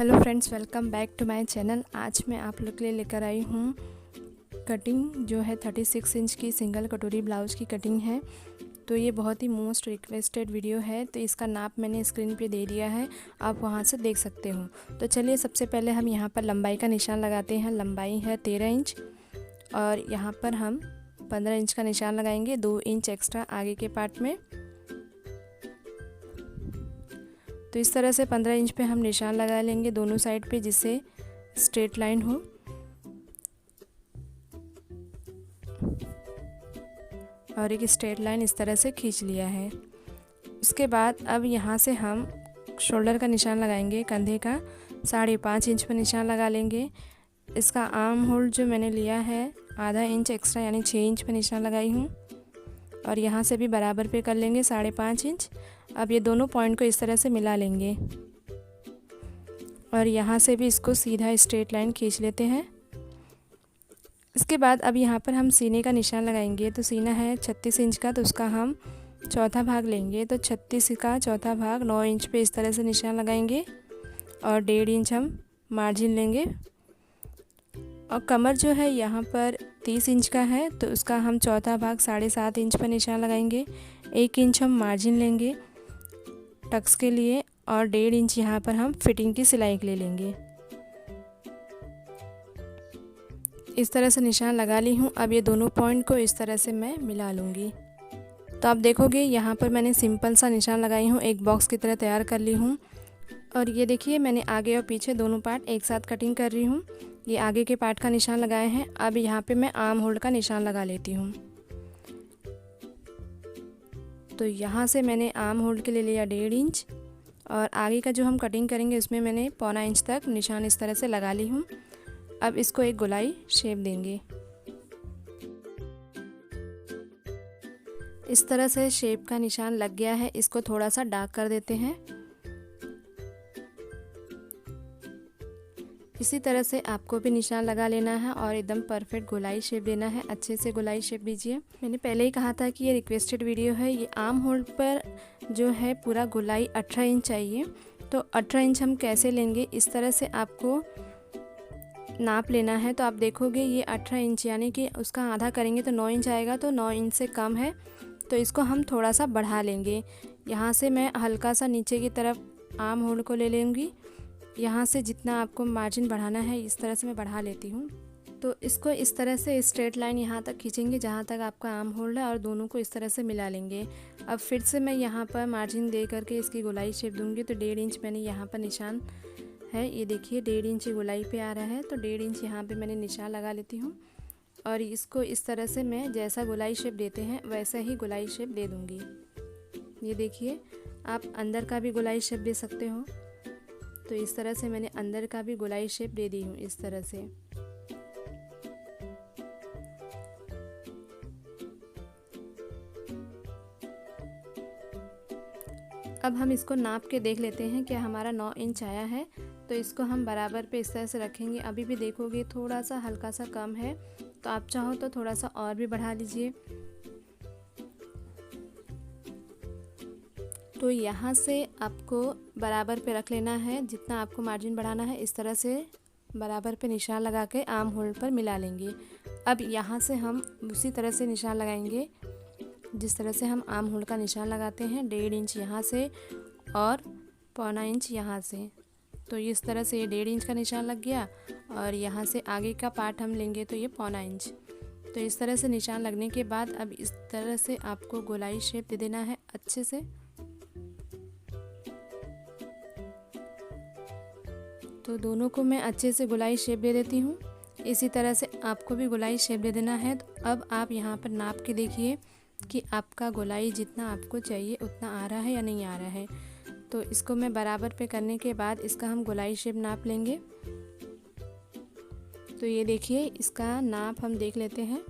Hello friends, welcome back to my channel. आज मैं आप लोग के लिए लेकर आई हूँ कटिंग जो है 36 इंच की सिंगल कटोरी ब्लाउज़ की कटिंग है। तो ये बहुत ही मोस्ट रिक्वेस्टेड वीडियो है, तो इसका नाप मैंने स्क्रीन पे दे दिया है, आप वहाँ से देख सकते हो। तो चलिए सबसे पहले हम यहाँ पर लंबाई का निशान लगाते हैं। लंबाई है 13 इंच और यहाँ पर हम 15 इंच का निशान लगाएंगे, 2 इंच एक्स्ट्रा आगे के पार्ट में। तो इस तरह से 15 इंच पे हम निशान लगा लेंगे दोनों साइड पे, जिससे स्ट्रेट लाइन हो। और एक स्ट्रेट लाइन इस तरह से खींच लिया है। उसके बाद अब यहाँ से हम शोल्डर का निशान लगाएंगे, कंधे का 5.5 इंच पर निशान लगा लेंगे। इसका आर्म होल जो मैंने लिया है आधा इंच एक्स्ट्रा, यानी 6 इंच पर निशान लगाई हूँ। और यहाँ से भी बराबर पे कर लेंगे 5.5 इंच। अब ये दोनों पॉइंट को इस तरह से मिला लेंगे और यहाँ से भी इसको सीधा स्ट्रेट लाइन खींच लेते हैं। इसके बाद अब यहाँ पर हम सीने का निशान लगाएंगे। तो सीना है 36 इंच का, तो उसका हम चौथा भाग लेंगे। तो 36 का चौथा भाग 9 इंच पे इस तरह से निशान लगाएंगे और 1.5 इंच हम मार्जिन लेंगे। और कमर जो है यहाँ पर 30 इंच का है, तो उसका हम चौथा भाग 7.5 इंच पर निशान लगाएंगे। 1 इंच हम मार्जिन लेंगे टक्स के लिए और 1.5 इंच यहाँ पर हम फिटिंग की सिलाई के लिए लेंगे। इस तरह से निशान लगा ली हूँ। अब ये दोनों पॉइंट को इस तरह से मैं मिला लूँगी। तो आप देखोगे यहाँ पर मैंने सिंपल सा निशान लगाई हूँ, एक बॉक्स की तरह तैयार कर ली हूँ। और ये देखिए मैंने आगे और पीछे दोनों पार्ट एक साथ कटिंग कर रही हूँ। ये आगे के पार्ट का निशान लगाए हैं। अब यहाँ पे मैं आर्म होल्ड का निशान लगा लेती हूँ। तो यहाँ से मैंने आर्म होल्ड के लिए लिया 1.5 इंच और आगे का जो हम कटिंग करेंगे उसमें मैंने 1.25 इंच तक निशान इस तरह से लगा ली हूँ। अब इसको एक गोलाई शेप देंगे। इस तरह से शेप का निशान लग गया है, इसको थोड़ा सा डार्क कर देते हैं। इसी तरह से आपको भी निशान लगा लेना है और एकदम परफेक्ट गोलाई शेप देना है। अच्छे से गोलाई शेप दीजिए। मैंने पहले ही कहा था कि ये रिक्वेस्टेड वीडियो है। ये आर्म होल्ड पर जो है पूरा गोलाई 18 इंच चाहिए। तो 18 इंच हम कैसे लेंगे, इस तरह से आपको नाप लेना है। तो आप देखोगे ये 18 इंच यानी कि उसका आधा करेंगे तो 9 इंच आएगा, तो 9 इंच से कम है, तो इसको हम थोड़ा सा बढ़ा लेंगे। यहाँ से मैं हल्का सा नीचे की तरफ आर्म होल्ड को ले लूँगी। यहाँ से जितना आपको मार्जिन बढ़ाना है इस तरह से मैं बढ़ा लेती हूँ। तो इसको इस तरह से स्ट्रेट लाइन यहाँ तक खींचेंगे जहाँ तक आपका आर्म होल्ड है और दोनों को इस तरह से मिला लेंगे। अब फिर से मैं यहाँ पर मार्जिन दे करके इसकी गोलाई शेप दूँगी। तो 1.5 इंच मैंने यहाँ पर निशान है, ये देखिए 1.5 इंच गोलाई पे आ रहा है, तो 1.5 इंच यहाँ पे मैंने निशान लगा लेती हूँ। और इसको इस तरह से मैं जैसा गोलाई शेप देते हैं वैसा ही गोलाई शेप दे दूँगी। ये देखिए आप अंदर का भी गोलाई शेप दे सकते हो। तो इस तरह से मैंने अंदर का भी गोलाई शेप दे दी हूँ इस तरह से। अब हम इसको नाप के देख लेते हैं कि हमारा 9 इंच आया है। तो इसको हम बराबर पे इस तरह से रखेंगे। अभी भी देखोगे थोड़ा सा हल्का सा कम है, तो आप चाहो तो थोड़ा सा और भी बढ़ा लीजिए। तो यहाँ से आपको बराबर पे रख लेना है, जितना आपको मार्जिन बढ़ाना है इस तरह से बराबर पे निशान लगा के आर्म होल्ड पर मिला लेंगे। अब यहाँ से हम उसी तरह से निशान लगाएंगे जिस तरह से हम आर्म होल्ड का निशान लगाते हैं। 1.5 इंच यहाँ से और 1.25 इंच यहाँ से। तो इस तरह से ये 1.5 इंच का निशान लग गया और यहाँ से आगे का पार्ट हम लेंगे तो ये 1.25 इंच। तो इस तरह से निशान लगने के बाद अब इस तरह से आपको गोलाई शेप दे देना है अच्छे से। तो दोनों को मैं अच्छे से गोलाई शेप दे देती हूँ। इसी तरह से आपको भी गोलाई शेप दे देना है। तो अब आप यहाँ पर नाप के देखिए कि आपका गोलाई जितना आपको चाहिए उतना आ रहा है या नहीं आ रहा है। तो इसको मैं बराबर पे करने के बाद इसका हम गोलाई शेप नाप लेंगे। तो ये देखिए इसका नाप हम देख लेते हैं।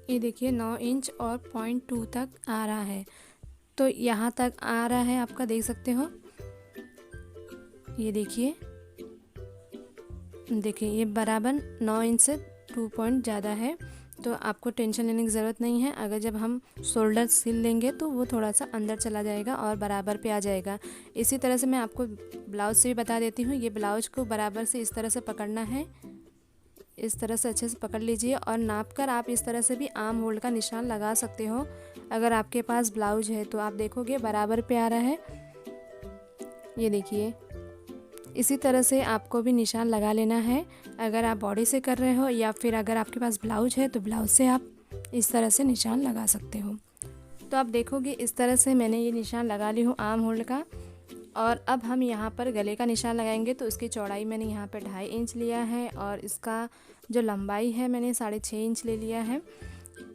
ये देखिए 9 इंच और 0.2 तक आ रहा है। तो यहाँ तक आ रहा है, आपका देख सकते हो। ये देखिए ये बराबर 9 इंच से 2 पॉइंट ज़्यादा है। तो आपको टेंशन लेने की ज़रूरत नहीं है। अगर जब हम शोल्डर सिल लेंगे तो वो थोड़ा सा अंदर चला जाएगा और बराबर पे आ जाएगा। इसी तरह से मैं आपको ब्लाउज से भी बता देती हूँ। ये ब्लाउज को बराबर से इस तरह से पकड़ना है, इस तरह से अच्छे से पकड़ लीजिए और नाप कर आप इस तरह से भी आर्म होल्ड का निशान लगा सकते हो। अगर आपके पास ब्लाउज है तो आप देखोगे बराबर पे आ रहा है, ये देखिए। इसी तरह से आपको भी निशान लगा लेना है। अगर आप बॉडी से कर रहे हो या फिर अगर आपके पास ब्लाउज है तो ब्लाउज से आप इस तरह से निशान लगा सकते हो। तो आप देखोगे इस तरह से मैंने ये निशान लगा ली हूँ आर्म होल्ड का। और अब हम यहाँ पर गले का निशान लगाएंगे। तो इसकी चौड़ाई मैंने यहाँ पर 2.5 इंच लिया है और इसका जो लंबाई है मैंने 6.5 इंच ले लिया है।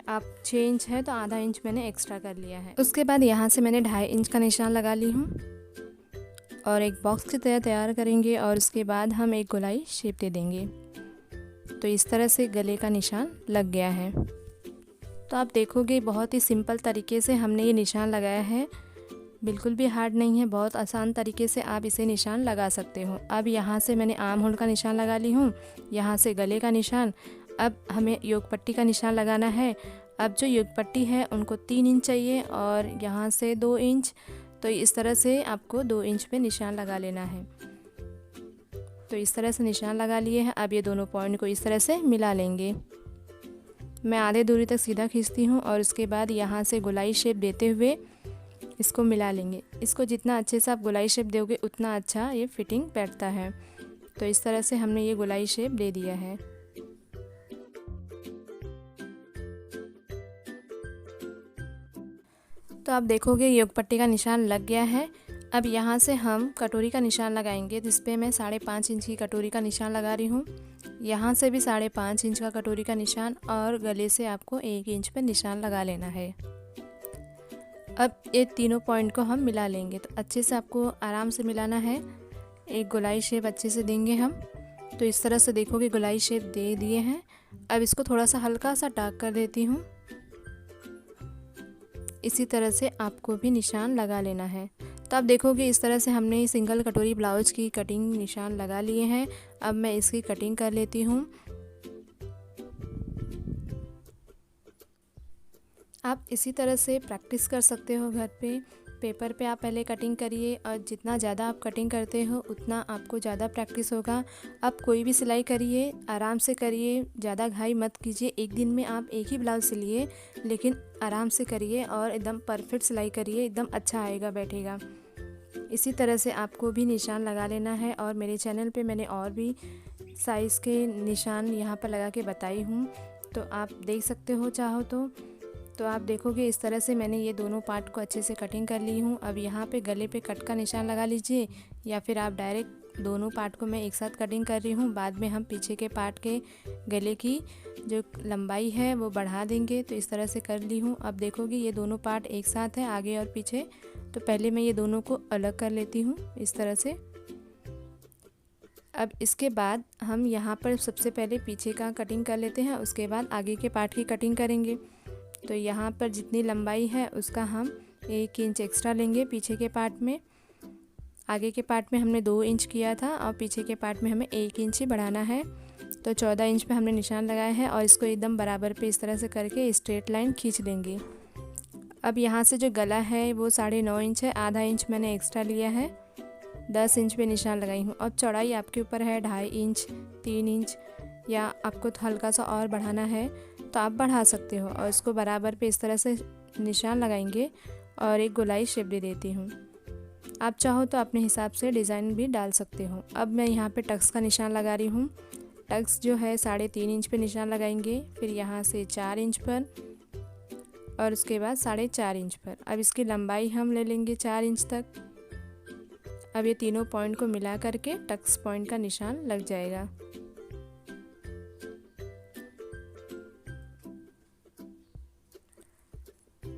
आप 6 इंच है तो आधा इंच मैंने एक्स्ट्रा कर लिया है। उसके बाद यहाँ से मैंने 2.5 इंच का निशान लगा ली हूँ और एक बॉक्स की तरह तैयार करेंगे और उसके बाद हम एक गोलाई शेप दे देंगे। तो इस तरह से गले का निशान लग गया है। तो आप देखोगे बहुत ही सिंपल तरीके से हमने ये निशान लगाया है, बिल्कुल भी हार्ड नहीं है, बहुत आसान तरीके से आप इसे निशान लगा सकते हो। अब यहाँ से मैंने आर्म होल्ड का निशान लगा ली हूँ, यहाँ से गले का निशान। अब हमें योग पट्टी का निशान लगाना है। अब जो योग पट्टी है उनको 3 इंच चाहिए और यहाँ से 2 इंच। तो इस तरह से आपको 2 इंच पे निशान लगा लेना है। तो इस तरह से निशान लगा लिए हैं। अब ये दोनों पॉइंट को इस तरह से मिला लेंगे। मैं आधे दूरी तक सीधा खींचती हूँ और उसके बाद यहाँ से गोलाई शेप देते हुए इसको मिला लेंगे। इसको जितना अच्छे से आप गोलाई शेप दोगे उतना अच्छा ये फिटिंग बैठता है। तो इस तरह से हमने ये गोलाई शेप दे दिया है। तो आप देखोगे योग पट्टी का निशान लग गया है। अब यहाँ से हम कटोरी का निशान लगाएंगे, जिस पे मैं 5.5 इंच की कटोरी का निशान लगा रही हूँ। यहाँ से भी 5.5 इंच का कटोरी का निशान और गले से आपको 1 इंच पे निशान लगा लेना है। अब ये तीनों पॉइंट को हम मिला लेंगे। तो अच्छे से आपको आराम से मिलाना है। एक गोलाई शेप अच्छे से देंगे हम। तो इस तरह से देखोगे गोलाई शेप दे दिए हैं। अब इसको थोड़ा सा हल्का सा डार्क कर देती हूँ। इसी तरह से आपको भी निशान लगा लेना है। तो आप देखोगे इस तरह से हमने सिंगल कटोरी ब्लाउज की कटिंग निशान लगा लिए हैं। अब मैं इसकी कटिंग कर लेती हूँ। आप इसी तरह से प्रैक्टिस कर सकते हो घर पे। पेपर पे आप पहले कटिंग करिए और जितना ज़्यादा आप कटिंग करते हो उतना आपको ज़्यादा प्रैक्टिस होगा। आप कोई भी सिलाई करिए आराम से करिए, ज़्यादा घाई मत कीजिए। एक दिन में आप एक ही ब्लाउज सिलिए, लेकिन आराम से करिए और एकदम परफेक्ट सिलाई करिए, एकदम अच्छा आएगा, बैठेगा। इसी तरह से आपको भी निशान लगा लेना है। और मेरे चैनल पे मैंने और भी साइज़ के निशान यहाँ पर लगा के बताई हूँ, तो आप देख सकते हो चाहो तो आप देखोगे इस तरह से मैंने ये दोनों पार्ट को अच्छे से कटिंग कर ली हूँ। अब यहाँ पे गले पे कट का निशान लगा लीजिए या फिर आप डायरेक्ट दोनों पार्ट को मैं एक साथ कटिंग कर रही हूँ। बाद में हम पीछे के पार्ट के गले की जो लंबाई है वो बढ़ा देंगे। तो इस तरह से कर ली हूँ। अब देखोगे ये दोनों पार्ट एक साथ है, आगे और पीछे। तो पहले मैं ये दोनों को अलग कर लेती हूँ इस तरह से। अब इसके बाद हम यहाँ पर सबसे पहले पीछे का कटिंग कर लेते हैं, उसके बाद आगे के पार्ट की कटिंग करेंगे। तो यहाँ पर जितनी लंबाई है उसका हम 1 इंच एक्स्ट्रा लेंगे पीछे के पार्ट में। आगे के पार्ट में हमने 2 इंच किया था और पीछे के पार्ट में हमें 1 इंच ही बढ़ाना है। तो 14 इंच पे हमने निशान लगाया है और इसको एकदम बराबर पे इस तरह से करके स्ट्रेट लाइन खींच देंगे। अब यहाँ से जो गला है वो 9.5 इंच है, आधा इंच मैंने एक्स्ट्रा लिया है। 10 इंच पे निशान लगाई हूँ। और चौड़ाई आपके ऊपर है 2.5 इंच, 3 इंच, या आपको हल्का सा और बढ़ाना है तो आप बढ़ा सकते हो। और इसको बराबर पे इस तरह से निशान लगाएंगे और एक गोलाई शेप दे देती हूँ। आप चाहो तो अपने हिसाब से डिज़ाइन भी डाल सकते हो। अब मैं यहाँ पे टक्स का निशान लगा रही हूँ। टक्स जो है 3.5 इंच पे निशान लगाएंगे, फिर यहाँ से 4 इंच पर और उसके बाद 4.5 इंच पर। अब इसकी लंबाई हम ले लेंगे 4 इंच तक। अब ये तीनों पॉइंट को मिला करके टक्स पॉइंट का निशान लग जाएगा।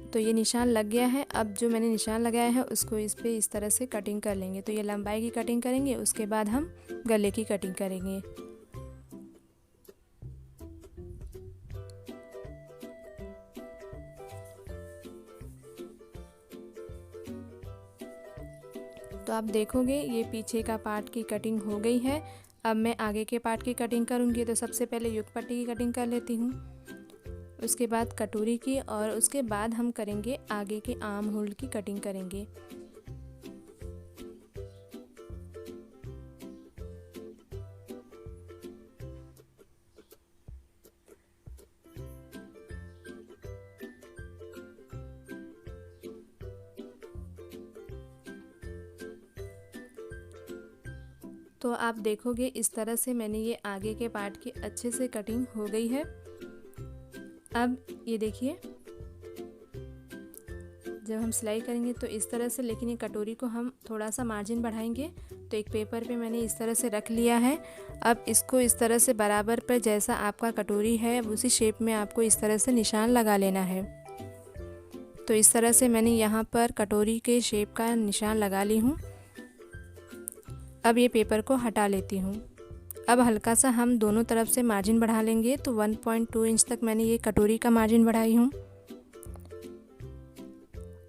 तो ये निशान लग गया है। अब जो मैंने निशान लगाया है उसको इस पे इस तरह से कटिंग कर लेंगे। तो ये लंबाई की कटिंग करेंगे, उसके बाद हम गले की कटिंग करेंगे। तो आप देखोगे ये पीछे का पार्ट की कटिंग हो गई है। अब मैं आगे के पार्ट की कटिंग करूँगी। तो सबसे पहले युग पट्टी की कटिंग कर लेती हूँ। उसके बाद कटोरी की, और उसके बाद हम करेंगे आगे के आर्म होल की कटिंग करेंगे। तो आप देखोगे इस तरह से मैंने ये आगे के पार्ट की अच्छे से कटिंग हो गई है। अब ये देखिए, जब हम सिलाई करेंगे तो इस तरह से, लेकिन ये कटोरी को हम थोड़ा सा मार्जिन बढ़ाएंगे। तो एक पेपर पे मैंने इस तरह से रख लिया है। अब इसको इस तरह से बराबर पर, जैसा आपका कटोरी है उसी शेप में आपको इस तरह से निशान लगा लेना है। तो इस तरह से मैंने यहाँ पर कटोरी के शेप का निशान लगा ली हूँ। अब ये पेपर को हटा लेती हूँ। अब हल्का सा हम दोनों तरफ से मार्जिन बढ़ा लेंगे। तो 1.2 इंच तक मैंने ये कटोरी का मार्जिन बढ़ाई हूँ,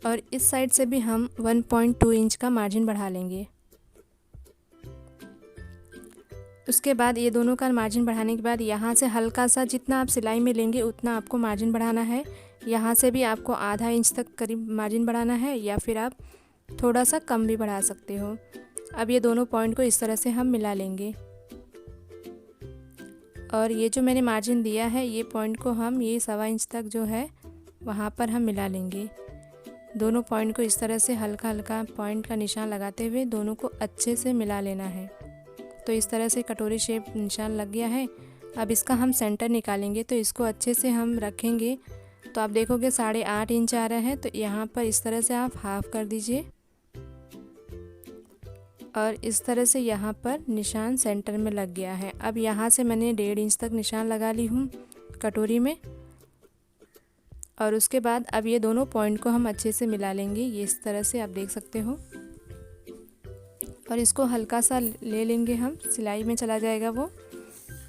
और इस साइड से भी हम 1.2 इंच का मार्जिन बढ़ा लेंगे। उसके बाद ये दोनों का मार्जिन बढ़ाने के बाद यहाँ से हल्का सा, जितना आप सिलाई में लेंगे उतना आपको मार्जिन बढ़ाना है। यहाँ से भी आपको आधा इंच तक करीब मार्जिन बढ़ाना है, या फिर आप थोड़ा सा कम भी बढ़ा सकते हो। अब ये दोनों पॉइंट को इस तरह से हम मिला लेंगे, और ये जो मैंने मार्जिन दिया है ये पॉइंट को हम ये 1.25 इंच तक जो है वहाँ पर हम मिला लेंगे। दोनों पॉइंट को इस तरह से हल्का हल्का पॉइंट का निशान लगाते हुए दोनों को अच्छे से मिला लेना है। तो इस तरह से कटोरी शेप निशान लग गया है। अब इसका हम सेंटर निकालेंगे, तो इसको अच्छे से हम रखेंगे। तो आप देखोगे 8.5 इंच आ रहा है, तो यहाँ पर इस तरह से आप हाफ कर दीजिए, और इस तरह से यहाँ पर निशान सेंटर में लग गया है। अब यहाँ से मैंने 1.5 इंच तक निशान लगा ली हूँ कटोरी में, और उसके बाद अब ये दोनों पॉइंट को हम अच्छे से मिला लेंगे। ये इस तरह से आप देख सकते हो, और इसको हल्का सा ले लेंगे हम, सिलाई में चला जाएगा वो,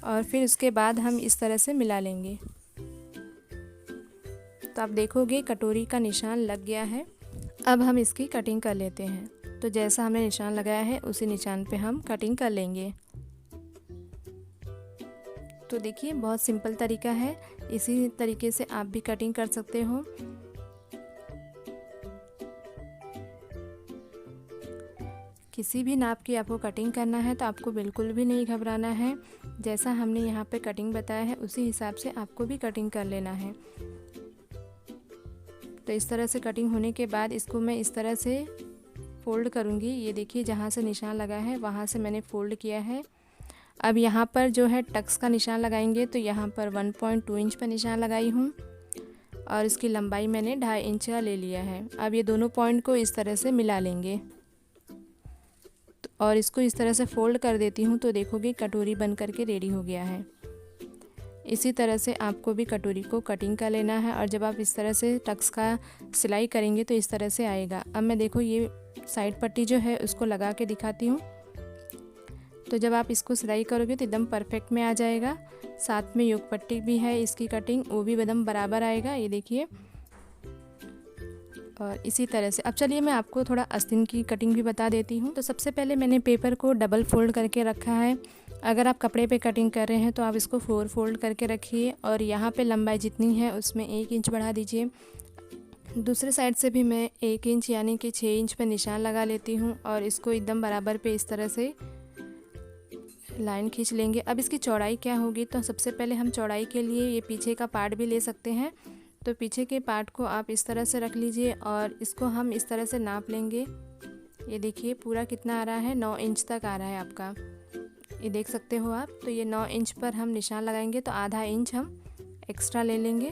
और फिर उसके बाद हम इस तरह से मिला लेंगे। तो आप देखोगे कटोरी का निशान लग गया है। अब हम इसकी कटिंग कर लेते हैं। तो जैसा हमने निशान लगाया है उसी निशान पे हम कटिंग कर लेंगे। तो देखिए बहुत सिंपल तरीका है, इसी तरीके से आप भी कटिंग कर सकते हो। किसी भी नाप की आपको कटिंग करना है तो आपको बिल्कुल भी नहीं घबराना है। जैसा हमने यहाँ पे कटिंग बताया है उसी हिसाब से आपको भी कटिंग कर लेना है। तो इस तरह से कटिंग होने के बाद इसको मैं इस तरह से फोल्ड करूँगी। ये देखिए जहाँ से निशान लगा है वहाँ से मैंने फ़ोल्ड किया है। अब यहाँ पर जो है टक्स का निशान लगाएंगे, तो यहाँ पर 1.2 इंच पर निशान लगाई हूँ, और इसकी लंबाई मैंने 2.5 इंच का ले लिया है। अब ये दोनों पॉइंट को इस तरह से मिला लेंगे, और इसको इस तरह से फ़ोल्ड कर देती हूँ। तो देखोगे कटोरी बन करके रेडी हो गया है। इसी तरह से आपको भी कटोरी को कटिंग कर लेना है, और जब आप इस तरह से टक्स का सिलाई करेंगे तो इस तरह से आएगा। अब मैं देखो ये साइड पट्टी जो है उसको लगा के दिखाती हूँ। तो जब आप इसको सिलाई करोगे तो एकदम परफेक्ट में आ जाएगा। साथ में योक पट्टी भी है, इसकी कटिंग वो भी एकदम बराबर आएगा, ये देखिए। और इसी तरह से अब चलिए मैं आपको थोड़ा आस्तीन की कटिंग भी बता देती हूँ। तो सबसे पहले मैंने पेपर को डबल फोल्ड करके रखा है। अगर आप कपड़े पे कटिंग कर रहे हैं तो आप इसको 4 फोल्ड करके रखिए, और यहाँ पे लंबाई जितनी है उसमें 1 इंच बढ़ा दीजिए। दूसरे साइड से भी मैं 1 इंच यानी कि 6 इंच पे निशान लगा लेती हूँ, और इसको एकदम बराबर पे इस तरह से लाइन खींच लेंगे। अब इसकी चौड़ाई क्या होगी, तो सबसे पहले हम चौड़ाई के लिए ये पीछे का पार्ट भी ले सकते हैं। तो पीछे के पार्ट को आप इस तरह से रख लीजिए, और इसको हम इस तरह से नाप लेंगे। ये देखिए पूरा कितना आ रहा है, 9 इंच तक आ रहा है आपका, ये देख सकते हो आप। तो ये 9 इंच पर हम निशान लगाएंगे, तो आधा इंच हम एक्स्ट्रा ले लेंगे।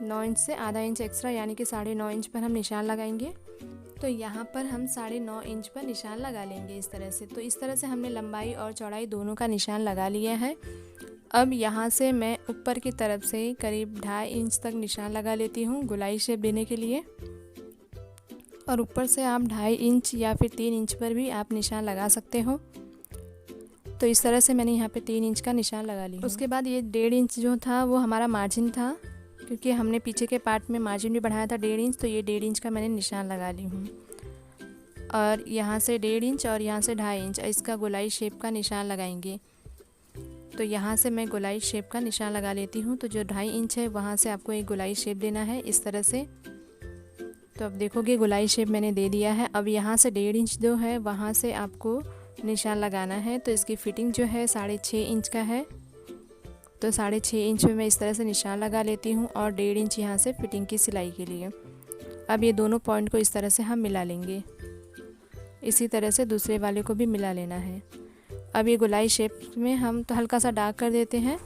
9 इंच से आधा इंच एक्स्ट्रा यानी कि 9.5 इंच पर हम निशान लगाएंगे। तो यहाँ पर हम 9.5 इंच पर निशान लगा लेंगे इस तरह से। तो इस तरह से हमने लंबाई और चौड़ाई दोनों का निशान लगा लिया है। अब यहाँ से मैं ऊपर की तरफ से करीब 2.5 इंच तक निशान लगा लेती हूँ गोलाई शेप देने के लिए, और ऊपर से आप 2.5 इंच या फिर 3 इंच पर भी आप निशान लगा सकते हो। तो इस तरह से मैंने यहाँ पे 3 इंच का निशान लगा लिया। उसके बाद ये 1.5 इंच जो था वो हमारा मार्जिन था, क्योंकि हमने पीछे के पार्ट में मार्जिन भी बढ़ाया था 1.5 इंच, तो ये 1.5 इंच का मैंने निशान लगा ली हूँ। और यहाँ से 1.5 इंच और यहाँ से 2.5 इंच इसका गोलाई शेप का निशान लगाएंगे। तो यहाँ से मैं गोलाई शेप का निशान लगा लेती हूँ। तो जो 2.5 इंच है वहाँ से आपको एक गोलाई शेप देना है इस तरह से। तो अब देखोगे गोलाई शेप मैंने दे दिया है। अब यहाँ से 1.5 इंच जो है वहाँ से आपको निशान लगाना है। तो इसकी फ़िटिंग जो है 6.5 इंच का है। तो 6.5 इंच में मैं इस तरह से निशान लगा लेती हूँ और 1.5 इंच यहाँ से फिटिंग की सिलाई के लिए। अब ये दोनों पॉइंट को इस तरह से हम मिला लेंगे। इसी तरह से दूसरे वाले को भी मिला लेना है। अब ये गोलाई शेप में हम तो हल्का सा डार्क कर देते हैं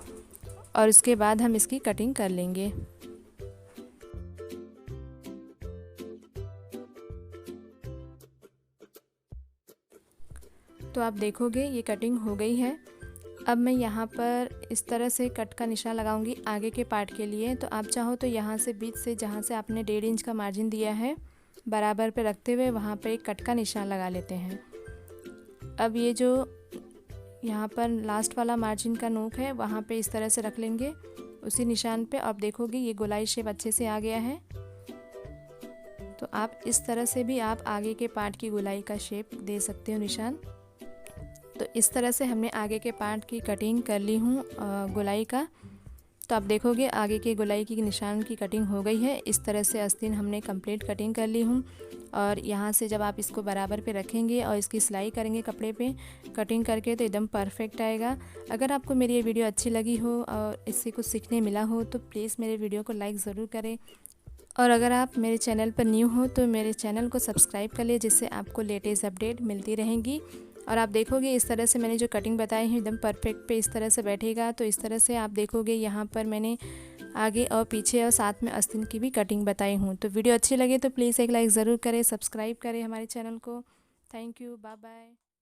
और उसके बाद हम इसकी कटिंग कर लेंगे। तो आप देखोगे ये कटिंग हो गई है। अब मैं यहाँ पर इस तरह से कट का निशान लगाऊंगी आगे के पार्ट के लिए। तो आप चाहो तो यहाँ से बीच से जहाँ से आपने 1.5 इंच का मार्जिन दिया है बराबर पे रखते हुए वहाँ पर एक कट का निशान लगा लेते हैं। अब ये जो यहाँ पर लास्ट वाला मार्जिन का नोक है वहाँ पे इस तरह से रख लेंगे उसी निशान पे। अब देखोगे ये गोलाई शेप अच्छे से आ गया है। तो आप इस तरह से भी आप आगे के पार्ट की गोलाई का शेप दे सकते हो निशान। तो इस तरह से हमने आगे के पार्ट की कटिंग कर ली हूँ गोलाई का। तो आप देखोगे आगे के गोलाई की निशान की कटिंग हो गई है। इस तरह से आस्तीन हमने कंप्लीट कटिंग कर ली हूँ। और यहाँ से जब आप इसको बराबर पे रखेंगे और इसकी सिलाई करेंगे कपड़े पे कटिंग करके तो एकदम परफेक्ट आएगा। अगर आपको मेरी ये वीडियो अच्छी लगी हो और इससे कुछ सीखने मिला हो तो प्लीज़ मेरे वीडियो को लाइक ज़रूर करें। और अगर आप मेरे चैनल पर न्यू हो तो मेरे चैनल को सब्सक्राइब कर लिए, जिससे आपको लेटेस्ट अपडेट मिलती रहेंगी। और आप देखोगे इस तरह से मैंने जो कटिंग बताई है एकदम परफेक्ट पे इस तरह से बैठेगा। तो इस तरह से आप देखोगे यहाँ पर मैंने आगे और पीछे और साथ में आस्तीन की भी कटिंग बताई हूँ। तो वीडियो अच्छी लगे तो प्लीज़ एक लाइक ज़रूर करें, सब्सक्राइब करें हमारे चैनल को। Thank you, bye bye.